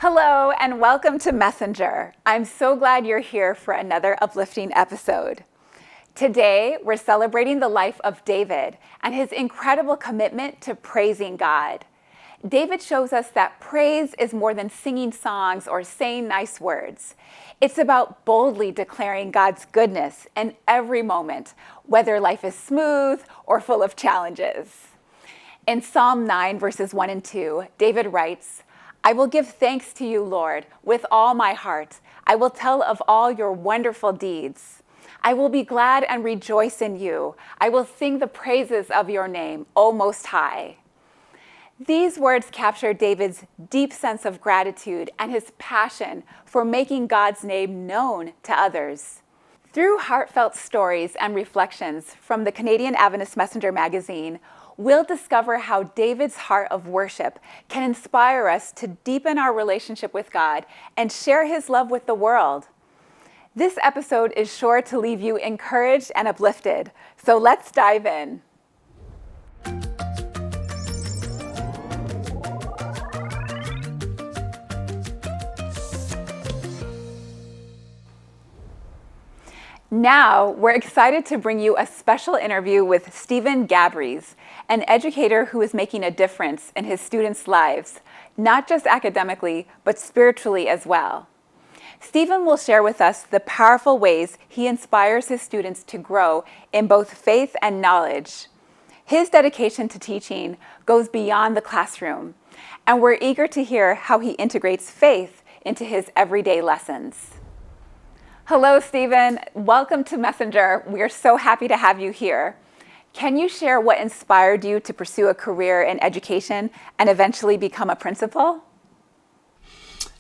Hello and welcome to Messenger. I'm so glad you're here for another uplifting episode. Today, we're celebrating the life of David and his incredible commitment to praising God. David shows us that praise is more than singing songs or saying nice words. It's about boldly declaring God's goodness in every moment, whether life is smooth or full of challenges. In Psalm 9, verses 1 and 2, David writes, "I will give thanks to you, Lord, with all my heart. I will tell of all your wonderful deeds. I will be glad and rejoice in you. I will sing the praises of your name, O Most High." These words capture David's deep sense of gratitude and his passion for making God's name known to others. Through heartfelt stories and reflections from the Canadian Adventist Messenger Magazine, we'll discover how David's heart of worship can inspire us to deepen our relationship with God and share his love with the world. This episode is sure to leave you encouraged and uplifted, so let's dive in. Now, we're excited to bring you a special interview with Stephen Gabrys, an educator who is making a difference in his students' lives, not just academically, but spiritually as well. Stephen will share with us the powerful ways he inspires his students to grow in both faith and knowledge. His dedication to teaching goes beyond the classroom, and we're eager to hear how he integrates faith into his everyday lessons. Hello, Stephen. Welcome to Messenger. We are so happy to have you here. Can you share what inspired you to pursue a career in education and eventually become a principal?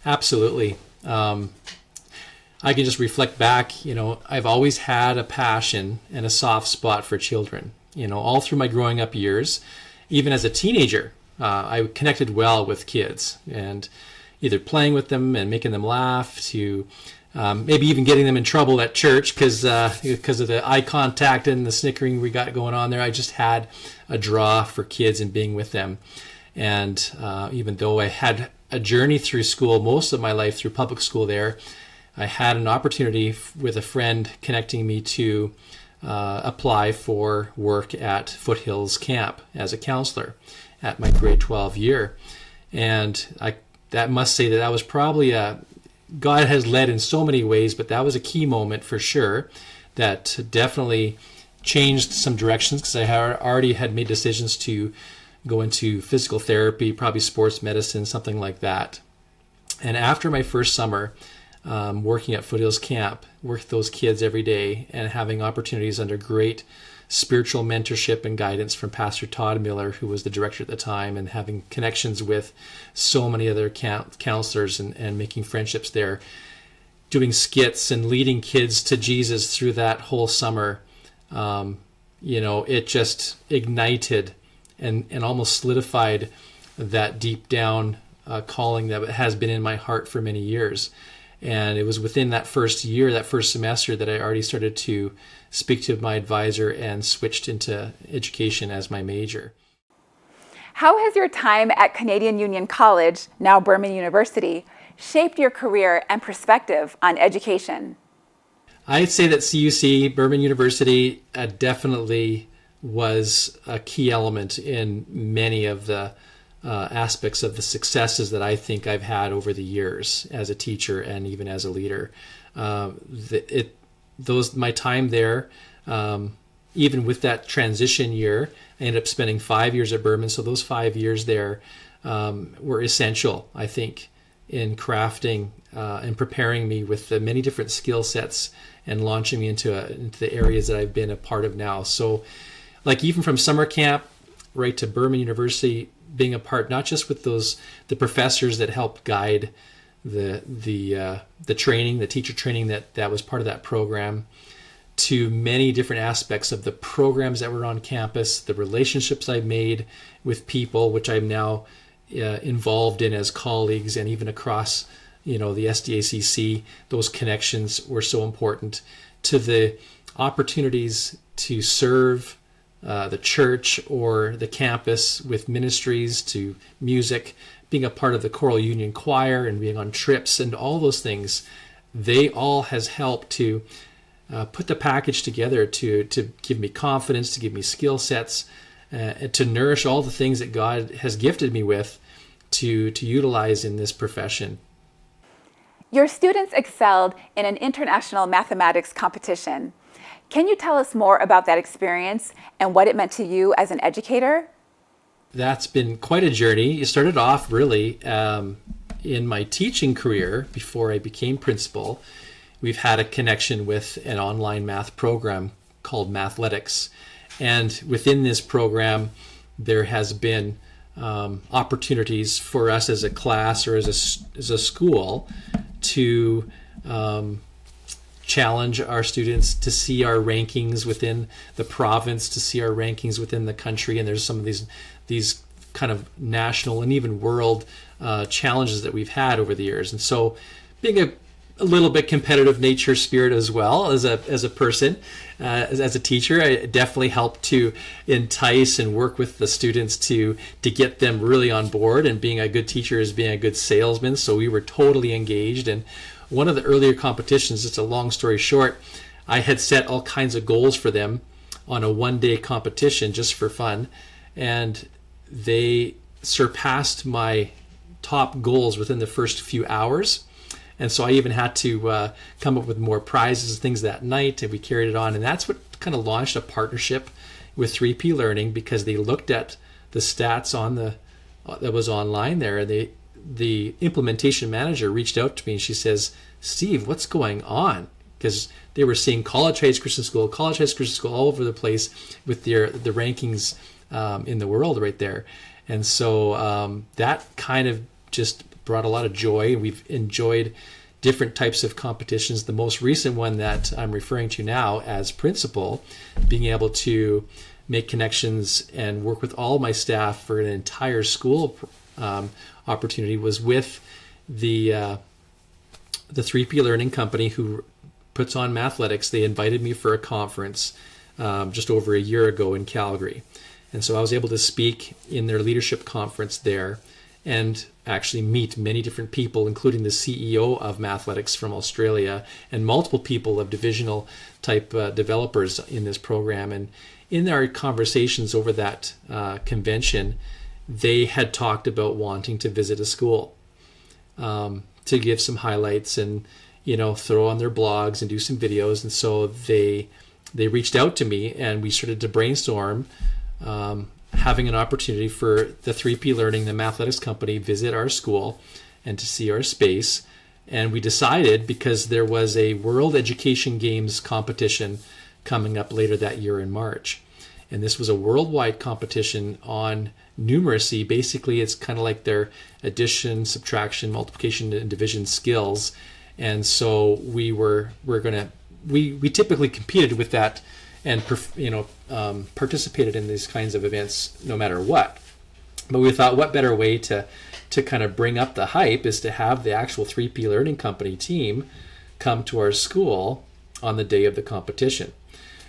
Absolutely. I can just reflect back, I've always had a passion and a soft spot for children. All through my growing up years, even as a teenager, I connected well with kids and either playing with them and making them laugh to maybe even getting them in trouble at church because of the eye contact and the snickering we got going on there. I just had a draw for kids and being with them. And even though I had a journey through school most of my life through public school there, I had an opportunity with a friend connecting me to apply for work at Foothills Camp as a counselor at my grade 12 year. And that must say that was probably God has led in so many ways, but that was a key moment for sure that definitely changed some directions because I already had made decisions to go into physical therapy, probably sports medicine, something like that. And after my first summer working at Foothills Camp, worked with those kids every day and having opportunities under great spiritual mentorship and guidance from Pastor Todd Miller, who was the director at the time, and having connections with so many other counselors and making friendships there, doing skits and leading kids to Jesus through that whole summer. It just ignited and almost solidified that deep down calling that has been in my heart for many years. And it was within that first year, that first semester, that I already started to speak to my advisor and switched into education as my major. How has your time at Canadian Union College, now Burman University, shaped your career and perspective on education? I'd say that CUC, Burman University, definitely was a key element in many of the aspects of the successes that I think I've had over the years as a teacher and even as a leader. My time there, even with that transition year, I ended up spending 5 years at Burman. So those 5 years there were essential, I think, in crafting and preparing me with the many different skill sets and launching me into the areas that I've been a part of now. So like even from summer camp right to Burman University, being a part not just with the professors that helped guide the training, the teacher training that was part of that program, to many different aspects of the programs that were on campus, the relationships I've made with people, which I'm now involved in as colleagues, and even across, the SDACC. Those connections were so important, to the opportunities to serve the church or the campus with ministries, to music, being a part of the choral union choir and being on trips and all those things. They all has helped to put the package together to give me confidence, to give me skill sets, to nourish all the things that God has gifted me with to utilize in this profession. Your students excelled in an international mathematics competition. Can you tell us more about that experience and what it meant to you as an educator? That's been quite a journey. It started off really in my teaching career before I became principal. We've had a connection with an online math program called Mathletics. And within this program, there has been opportunities for us as a class or as a school to challenge our students, to see our rankings within the province, to see our rankings within the country. And there's some of these kind of national and even world challenges that we've had over the years. And so being a little bit competitive nature spirit as well as a person, as a teacher, I definitely helped to entice and work with the students to get them really on board. And being a good teacher is being a good salesman. So we were totally engaged. And one of the earlier competitions, it's a long story short, I had set all kinds of goals for them on a one-day competition just for fun. And they surpassed my top goals within the first few hours. And so I even had to come up with more prizes and things that night, and we carried it on. And that's what kind of launched a partnership with 3P Learning, because they looked at the stats on that was online there. The implementation manager reached out to me and she says, "Steve, what's going on?" Because they were seeing College Heights Christian School all over the place with the rankings in the world right there. And so that kind of just brought a lot of joy. We've enjoyed different types of competitions. The most recent one that I'm referring to now as principal, being able to make connections and work with all my staff for an entire school opportunity, was with the 3P Learning company who puts on Mathletics. They invited me for a conference just over a year ago in Calgary. And so I was able to speak in their leadership conference there and actually meet many different people, including the CEO of Mathletics from Australia and multiple people of divisional type developers in this program. And in our conversations over that convention, they had talked about wanting to visit a school to give some highlights and, throw on their blogs and do some videos. And so they reached out to me and we started to brainstorm having an opportunity for the 3P Learning, the Mathletics company, visit our school and to see our space. And we decided, because there was a World Education Games competition coming up later that year in March. And this was a worldwide competition on numeracy. Basically, it's kind of like their addition, subtraction, multiplication, and division skills. And so we typically competed with that and participated in these kinds of events no matter what. But we thought, what better way to kind of bring up the hype is to have the actual 3P Learning Company team come to our school on the day of the competition.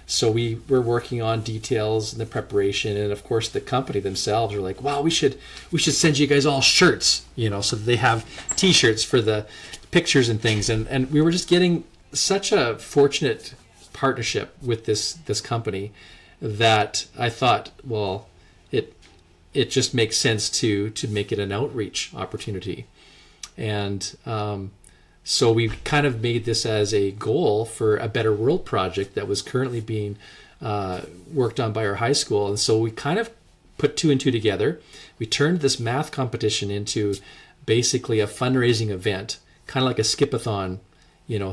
So we were working on details and the preparation, and of course the company themselves were like, "Wow, we should send you guys all shirts, so that they have T-shirts for the pictures and things." And we were just getting such a fortunate partnership with this company that I thought, well, it just makes sense to make it an outreach opportunity. And so we kind of made this as a goal for a Better World project that was currently being worked on by our high school. And so we kind of put two and two together. We turned this math competition into basically a fundraising event, kind of like a skip-a-thon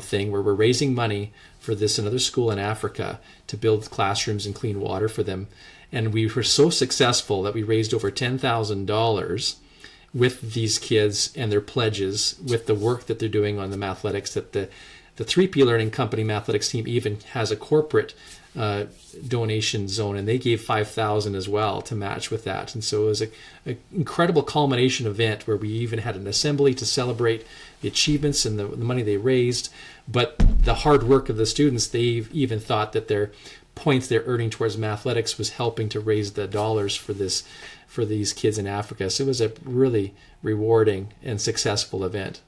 thing, where we're raising money for this another school in Africa to build classrooms and clean water for them. And we were so successful that we raised over $10,000 with these kids and their pledges, with the work that they're doing on the Mathletics, that The 3P Learning Company athletics team even has a corporate donation zone, and they gave $5,000 as well to match with that. And so it was an incredible culmination event where we even had an assembly to celebrate the achievements and the money they raised. But the hard work of the students, they even thought that their points they're earning towards athletics was helping to raise the dollars for these kids in Africa. So it was a really rewarding and successful event.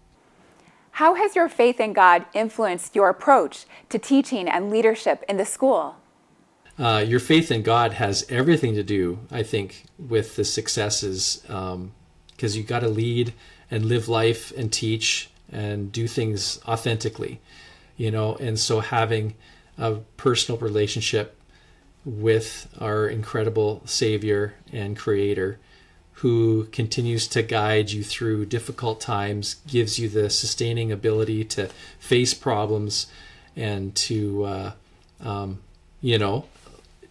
How has your faith in God influenced your approach to teaching and leadership in the school? Your faith in God has everything to do, I think, with the successes, because you got to lead and live life and teach and do things authentically, and so having a personal relationship with our incredible Savior and Creator, who continues to guide you through difficult times, gives you the sustaining ability to face problems and to,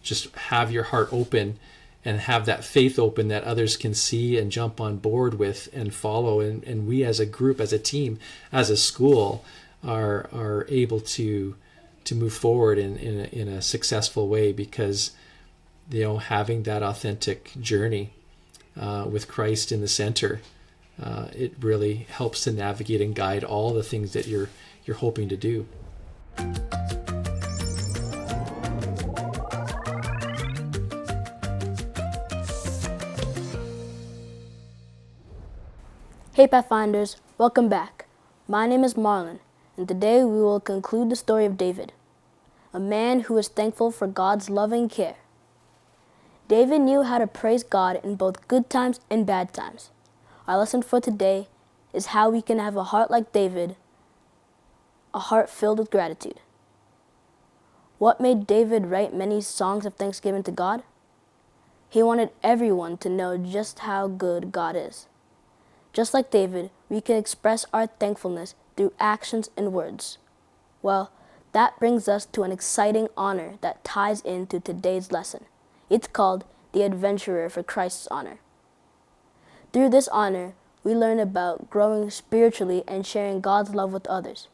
just have your heart open and have that faith open that others can see and jump on board with and follow. And we as a group, as a team, as a school are able to move forward in a successful way because, having that authentic journey with Christ in the center, it really helps to navigate and guide all the things that you're hoping to do. Hey Pathfinders, welcome back. My name is Marlon, and today we will conclude the story of David, a man who is thankful for God's loving care. David knew how to praise God in both good times and bad times. Our lesson for today is how we can have a heart like David, a heart filled with gratitude. What made David write many songs of thanksgiving to God? He wanted everyone to know just how good God is. Just like David, we can express our thankfulness through actions and words. Well, that brings us to an exciting honor that ties into today's lesson. It's called the Adventurer for Christ's Honor. Through this honor, we learn about growing spiritually and sharing God's love with others.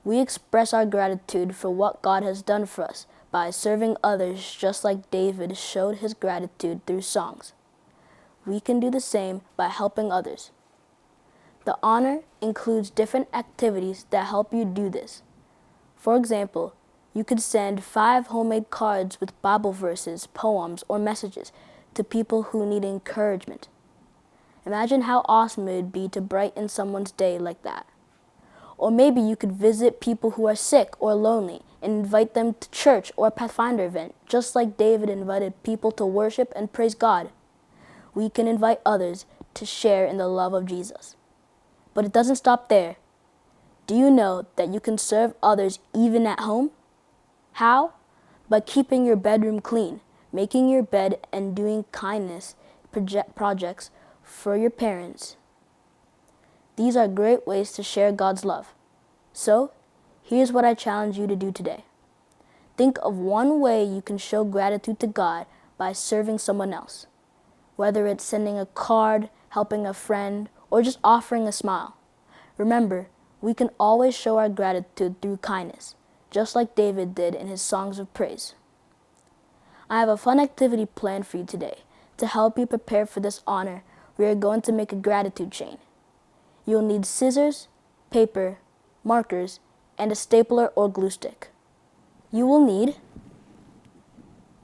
We express our gratitude for what God has done for us by serving others just like David showed his gratitude through songs. We can do the same by helping others. The honor includes different activities that help you do this. For example, you could send 5 homemade cards with Bible verses, poems, or messages to people who need encouragement. Imagine how awesome it would be to brighten someone's day like that. Or maybe you could visit people who are sick or lonely and invite them to church or a Pathfinder event, just like David invited people to worship and praise God. We can invite others to share in the love of Jesus. But it doesn't stop there. Do you know that you can serve others even at home? How? By keeping your bedroom clean, making your bed, and doing kindness projects for your parents. These are great ways to share God's love. So, here's what I challenge you to do today. Think of one way you can show gratitude to God by serving someone else. Whether it's sending a card, helping a friend, or just offering a smile. Remember, we can always show our gratitude through kindness, just like David did in his songs of praise. I have a fun activity planned for you today. To help you prepare for this honor, we are going to make a gratitude chain. You'll need scissors, paper, markers, and a stapler or glue stick. You will need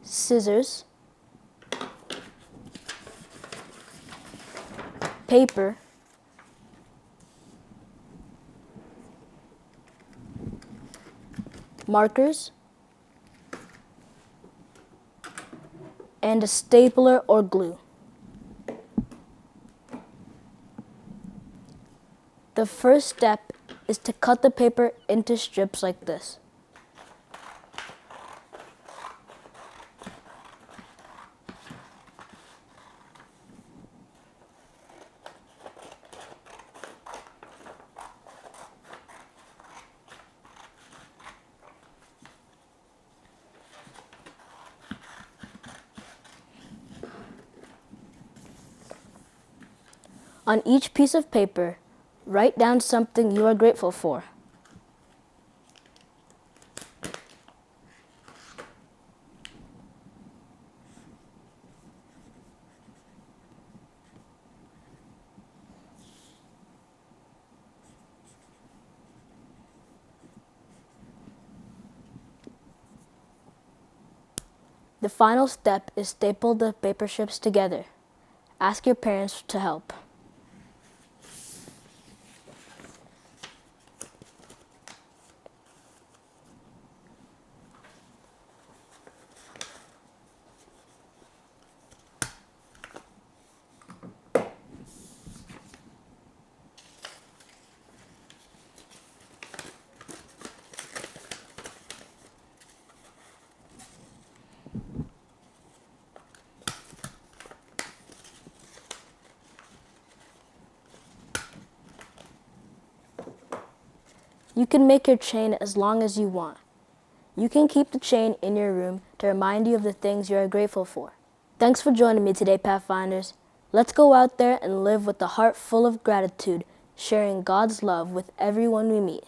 scissors, paper, markers, and a stapler or glue. The first step is to cut the paper into strips like this. On each piece of paper, write down something you are grateful for. The final step is staple the paper strips together. Ask your parents to help. You can make your chain as long as you want. You can keep the chain in your room to remind you of the things you are grateful for. Thanks for joining me today, Pathfinders. Let's go out there and live with a heart full of gratitude, sharing God's love with everyone we meet.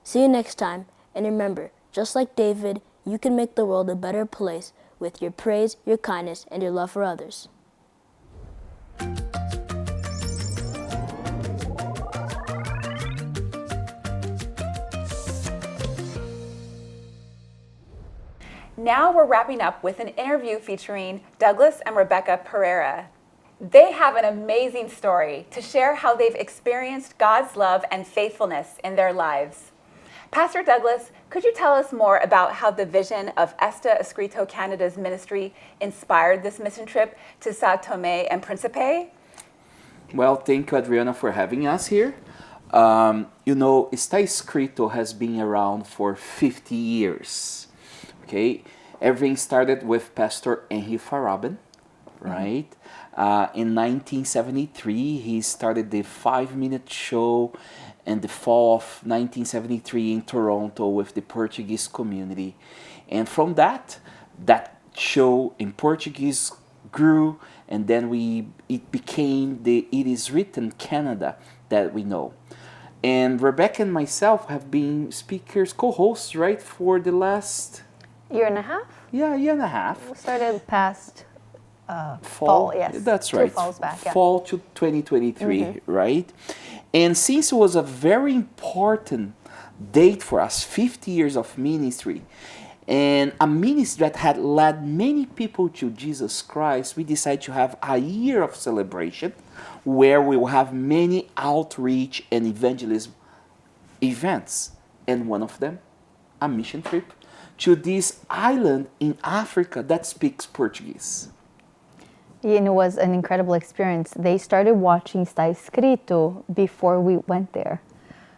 See you next time, and remember, just like David, you can make the world a better place with your praise, your kindness, and your love for others. Now we're wrapping up with an interview featuring Douglas and Rebecca Pereira. They have an amazing story to share how they've experienced God's love and faithfulness in their lives. Pastor Douglas, could you tell us more about how the vision of Esta Escrito Canada's ministry inspired this mission trip to Sao Tome and Principe? Well, thank you, Adriana, for having us here. Esta Escrito has been around for 50 years. Okay, everything started with Pastor Henry Faraben, right? In 1973, he started the 5-minute show in the fall of 1973 in Toronto with the Portuguese community. And from that show in Portuguese grew, and then it became the It Is Written Canada that we know. And Rebecca and myself have been speakers, co-hosts, right, for the last... Year and a half? Yeah, year and a half. We started past fall, yes. That's right. 2 falls back, yeah. Fall to 2023, right? And since it was a very important date for us, 50 years of ministry, and a ministry that had led many people to Jesus Christ, we decided to have a year of celebration where we will have many outreach and evangelism events. And one of them, a mission trip to this island in Africa that speaks Portuguese. And it was an incredible experience. They started watching Está Escrito before we went there.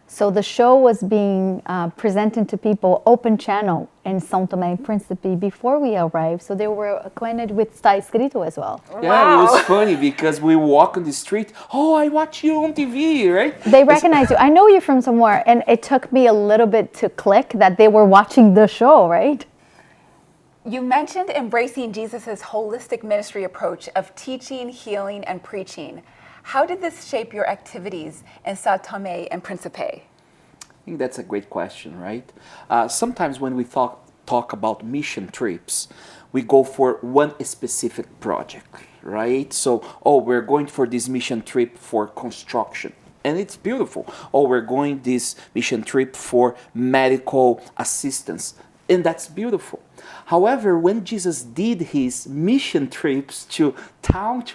So the show was being presented to people, open channel in São Tomé and Príncipe before we arrived. So they were acquainted with Está Escrito as well. Yeah, Wow. It was funny because we walk on the street. Oh, I watch you on TV, right? They recognize you. I know you from somewhere. And it took me a little bit to click that they were watching the show, right? You mentioned embracing Jesus' holistic ministry approach of teaching, healing, and preaching. How did this shape your activities in Sao Tome and Principe? I think that's a great question, right? Sometimes when we talk about mission trips, we go for one specific project, right? So, we're going for this mission trip for construction. And it's beautiful. We're going this mission trip for medical assistance. And that's beautiful. However, when Jesus did his mission trips to town,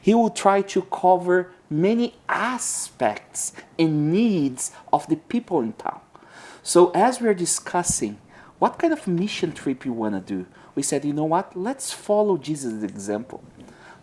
he would try to cover many aspects and needs of the people in town. So as we're discussing what kind of mission trip you want to do, we said, you know what? Let's follow Jesus' example,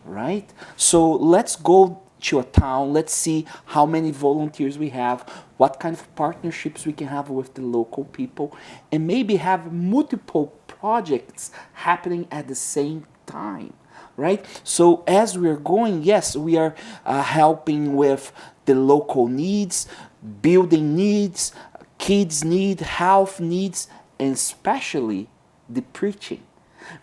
right? So let's go to a town, let's see how many volunteers we have, what kind of partnerships we can have with the local people, and maybe have multiple projects happening at the same time, right? So as we're going, yes, we are helping with the local needs, building needs, kids' need, health needs, and especially the preaching.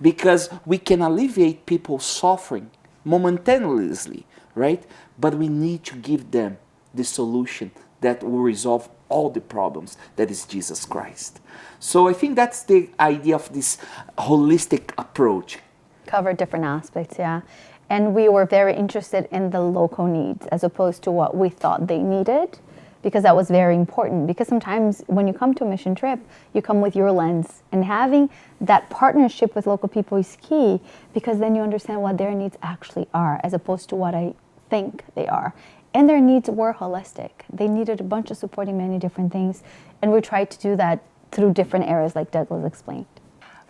Because we can alleviate people's suffering momentaneously, right? But we need to give them the solution that will resolve all the problems, that is Jesus Christ. So I think that's the idea of this holistic approach. Cover different aspects, yeah. And we were very interested in the local needs as opposed to what we thought they needed. because that was very important. Because sometimes when you come to a mission trip, you come with your lens, and having that partnership with local people is key, because then you understand what their needs actually are as opposed to what I think they are. And their needs were holistic. They needed a bunch of supporting many different things, and we tried to do that through different areas like Douglas explained.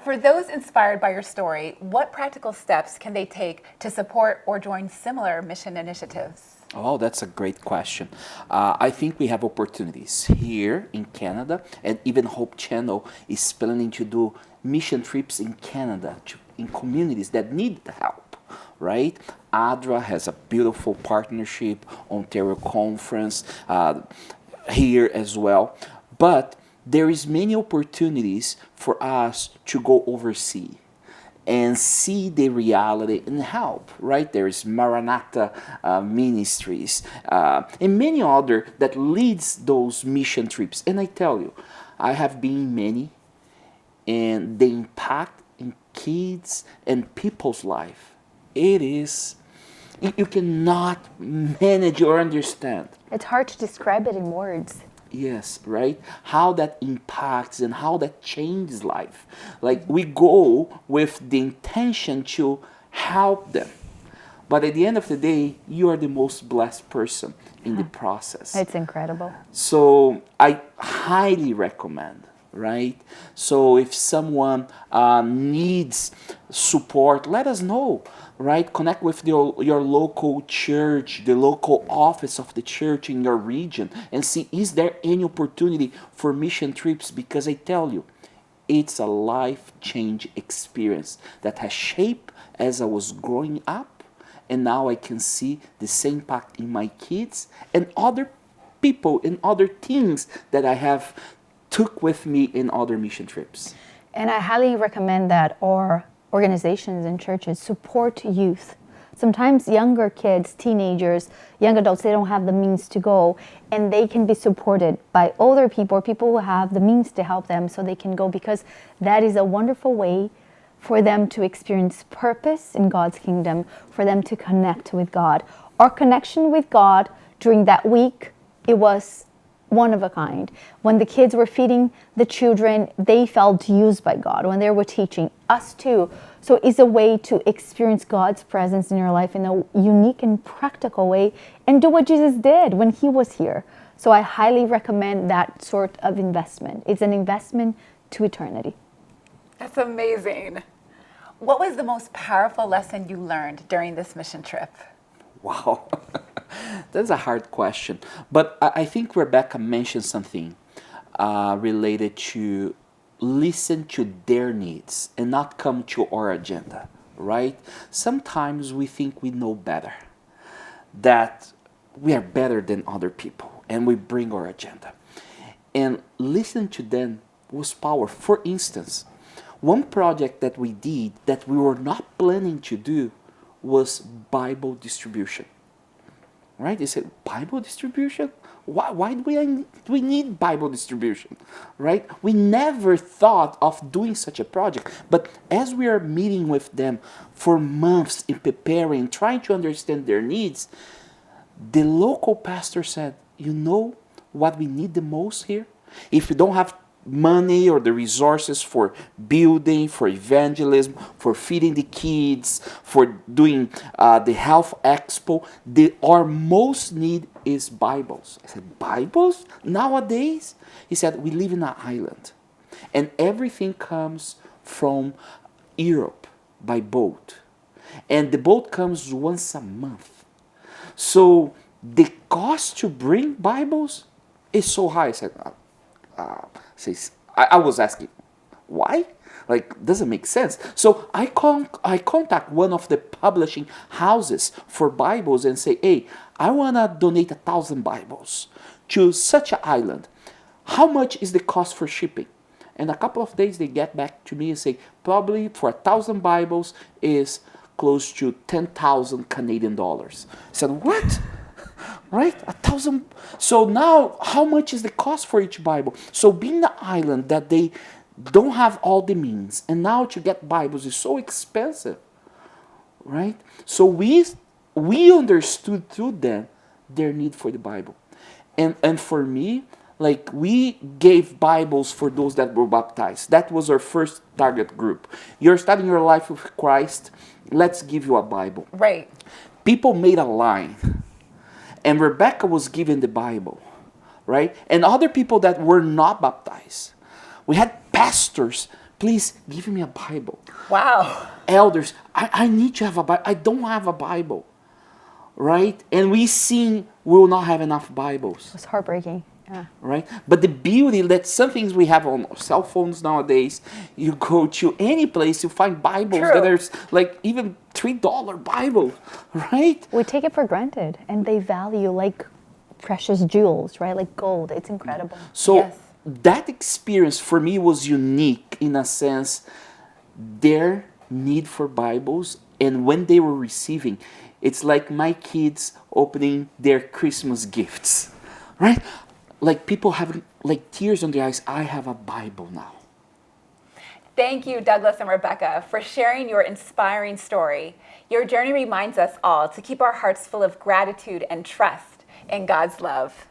For those inspired by your story, what practical steps can they take to support or join similar mission initiatives? Oh, that's a great question. I think we have opportunities here in Canada, and even Hope Channel is planning to do mission trips in Canada in communities that need help, right? ADRA has a beautiful partnership, Ontario Conference, here as well. But there is many opportunities for us to go overseas and see the reality and help, right? There is Maranatha Ministries and many other that leads those mission trips. And I tell you, I have been in many, and the impact in kids and people's life, it is, you cannot manage or understand. It's hard to describe it in words. Yes, right? How that impacts and how that changes life. Like, we go with the intention to help them. But at the end of the day, you are the most blessed person in the process. It's incredible. So I highly recommend, right? So if someone needs support, let us know, right? Connect with your local church, the local office of the church in your region, and see, is there any opportunity for mission trips? Because I tell you, it's a life-change experience that has shaped as I was growing up, and now I can see the same impact in my kids and other people and other things that I have took with me in other mission trips. And I highly recommend that our organizations and churches support youth. Sometimes younger kids, teenagers, young adults, they don't have the means to go, and they can be supported by older people or people who have the means to help them so they can go, because that is a wonderful way for them to experience purpose in God's kingdom, for them to connect with God. Our connection with God during that week, it was one of a kind. When the kids were feeding the children, they felt used by God. When they were teaching, us too. So it's a way to experience God's presence in your life in a unique and practical way, and do what Jesus did when he was here. So I highly recommend that sort of investment. It's an investment to eternity. That's amazing. What was the most powerful lesson you learned during this mission trip? Wow, that's a hard question. But I think Rebecca mentioned something related to listen to their needs and not come to our agenda, right? Sometimes we think we know better, that we are better than other people, and we bring our agenda. And listen to them was powerful. For instance, one project that we did that we were not planning to do was Bible distribution, right? They said, Bible distribution? Why do we need Bible distribution, right? We never thought of doing such a project. But as we are meeting with them for months in preparing, trying to understand their needs, the local pastor said, you know what we need the most here? If we don't have money or the resources for building, for evangelism, for feeding the kids, for doing the health expo, our most need is Bibles. I said, Bibles? Nowadays? He said, we live in an island, and everything comes from Europe by boat, and the boat comes once a month. So the cost to bring Bibles is so high. I said, I was asking, why? Like, doesn't make sense. So I contact one of the publishing houses for Bibles and say, hey, I want to donate 1,000 Bibles to such an island. How much is the cost for shipping? And a couple of days they get back to me and say, probably for 1,000 Bibles is close to 10,000 Canadian dollars. I said, what? Right? 1,000. So now, how much is the cost for each Bible? So being the island that they don't have all the means, and now to get Bibles is so expensive, right? So we understood through them their need for the Bible. And for me, like, we gave Bibles for those that were baptized. That was our first target group. You're starting your life with Christ, let's give you a Bible. Right. People made a line, and Rebecca was given the Bible, right? And other people that were not baptized. We had pastors, please give me a Bible. Wow. Elders, I need to have a Bible. I don't have a Bible, right? And we will not have enough Bibles. It's heartbreaking. Yeah. Right? But the beauty that some things we have on cell phones nowadays, you go to any place, you find Bibles True. that there's like even $3 Bibles, right? We take it for granted, and they value like precious jewels, right? Like gold. It's incredible. So Yes. that experience for me was unique in a sense. Their need for Bibles, and when they were receiving, it's like my kids opening their Christmas gifts, right? Like people having like tears on their eyes. I have a Bible now. Thank you, Douglas and Rebecca, for sharing your inspiring story. Your journey reminds us all to keep our hearts full of gratitude and trust in God's love.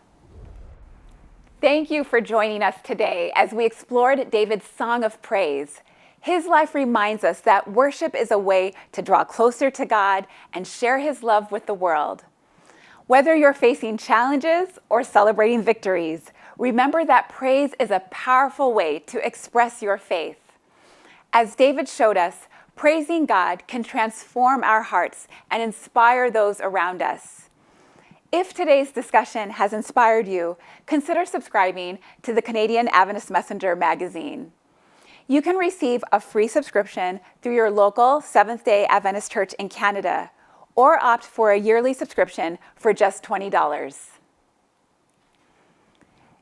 Thank you for joining us today as we explored David's song of praise. His life reminds us that worship is a way to draw closer to God and share his love with the world. Whether you're facing challenges or celebrating victories, remember that praise is a powerful way to express your faith. As David showed us, praising God can transform our hearts and inspire those around us. If today's discussion has inspired you, consider subscribing to the Canadian Adventist Messenger Magazine. You can receive a free subscription through your local Seventh-day Adventist Church in Canada, or opt for a yearly subscription for just $20.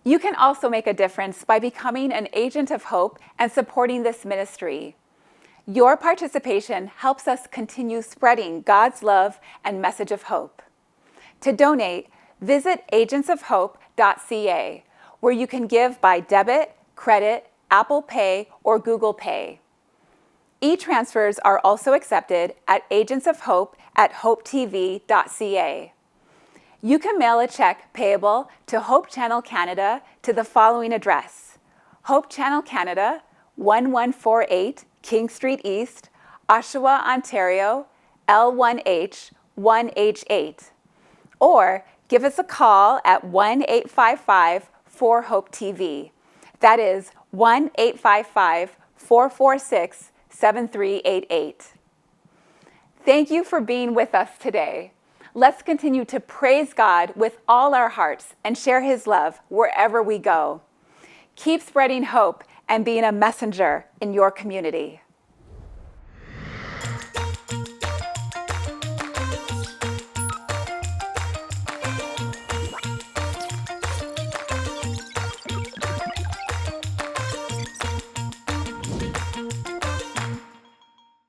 You can also make a difference by becoming an agent of hope and supporting this ministry. Your participation helps us continue spreading God's love and message of hope. To donate, visit agentsofhope.ca, where you can give by debit, credit, Apple Pay, or Google Pay. E-transfers are also accepted at agentsofhope@hopetv.ca. You can mail a check payable to Hope Channel Canada to the following address: Hope Channel Canada, 1148 King Street East, Oshawa, Ontario, L1H 1H8. Or give us a call at 1-855-4HOPE-TV. That is 1-855-446-7388. Thank you for being with us today. Let's continue to praise God with all our hearts and share his love wherever we go. Keep spreading hope and being a messenger in your community.